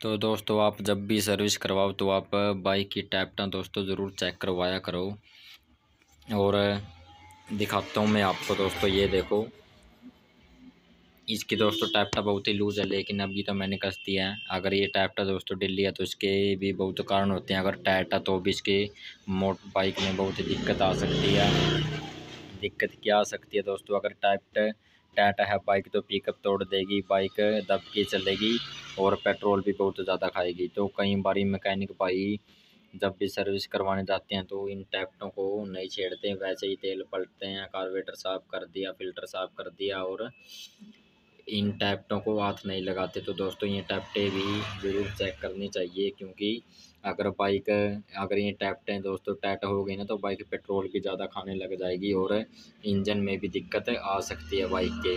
तो दोस्तों आप जब भी सर्विस करवाओ तो आप बाइक की टैप्टा दोस्तों ज़रूर चेक करवाया करो। और दिखाता हूँ मैं आपको दोस्तों, ये देखो इसकी दोस्तों टैप्टा बहुत ही लूज़ है, लेकिन अभी तो मैंने कस दिया है। अगर ये टैप्टा दोस्तों ढीली है तो इसके भी बहुत कारण होते हैं। अगर टाइट है तो भी इसके मोटर बाइक में बहुत ही दिक्कत आ सकती है। दिक्कत क्या आ सकती है दोस्तों, अगर टाइट है बाइक तो पिकअप तोड़ देगी, बाइक दब के चलेगी और पेट्रोल भी बहुत ज़्यादा खाएगी। तो कई बारी मैकेनिक भाई जब भी सर्विस करवाने जाते हैं तो इन टैप्टों को नहीं छेड़ते हैं, वैसे ही तेल पलटते हैं, कार्बोरेटर साफ़ कर दिया, फिल्टर साफ़ कर दिया और इन टैप्टों को हाथ नहीं लगाते। तो दोस्तों ये टैप्टें भी ज़रूर चेक करनी चाहिए, क्योंकि अगर ये टैप्टें दोस्तों टाइट हो गई ना तो बाइक पेट्रोल भी ज़्यादा खाने लग जाएगी और इंजन में भी दिक्कत आ सकती है बाइक के।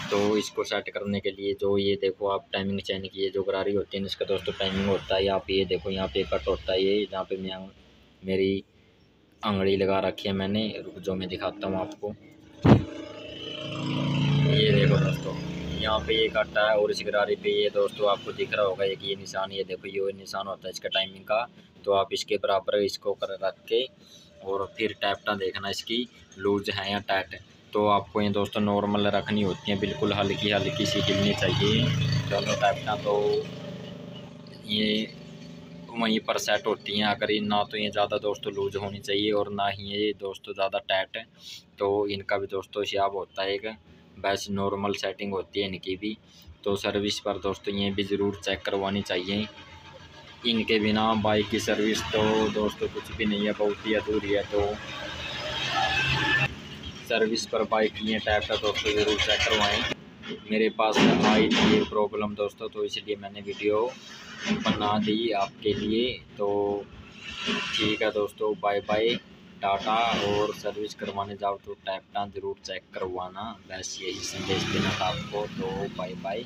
तो इसको सेट करने के लिए जो ये देखो आप टाइमिंग चेन की ये जो गरारी होती है इसका दोस्तों टाइमिंग होता है। आप ये देखो यहाँ पे कट होता है, ये जहाँ पे मेरी अंगड़ी लगा रखी है मैंने, रुक जो मैं दिखाता हूँ आपको। ये देखो दोस्तों यहाँ पे ये कटा है और इस गरारी पे ये दोस्तों आपको दिख रहा होगा एक ये निशान, ये देखो ये निशान होता है इसका टाइमिंग का। तो आप इसके बराबर इसको कर रख के और फिर टैप्टा देखना इसकी लूज है या टाइट है। तो आपको ये दोस्तों नॉर्मल रखनी होती है, बिल्कुल हल्की हल्की सी हिलनी चाहिए दोनों टैप्टा। तो ये वहीं पर सेट होती हैं। अगर ये ना तो ये ज़्यादा दोस्तों लूज होनी चाहिए और ना ही ये दोस्तों ज़्यादा टाइट है, तो इनका भी दोस्तों हिसाब होता है एक, बस नॉर्मल सेटिंग होती है इनकी भी। तो सर्विस पर दोस्तों ये भी ज़रूर चेक करवानी चाहिए। इनके बिना बाइक की सर्विस तो दोस्तों कुछ भी नहीं है, बहुत ही अधूरी है। तो सर्विस पर बाइक की ये टाइप का दोस्तों ज़रूर चेक करवाएं। मेरे पास आई थी ये प्रॉब्लम दोस्तों, तो इसलिए मैंने वीडियो बना दी आपके लिए। तो ठीक है दोस्तों, बाय बाय, टाटा। और सर्विस करवाने जाओ तो टैप्टा ज़रूर चेक करवाना, बस यही संदेश देना था आपको। तो बाय बाय।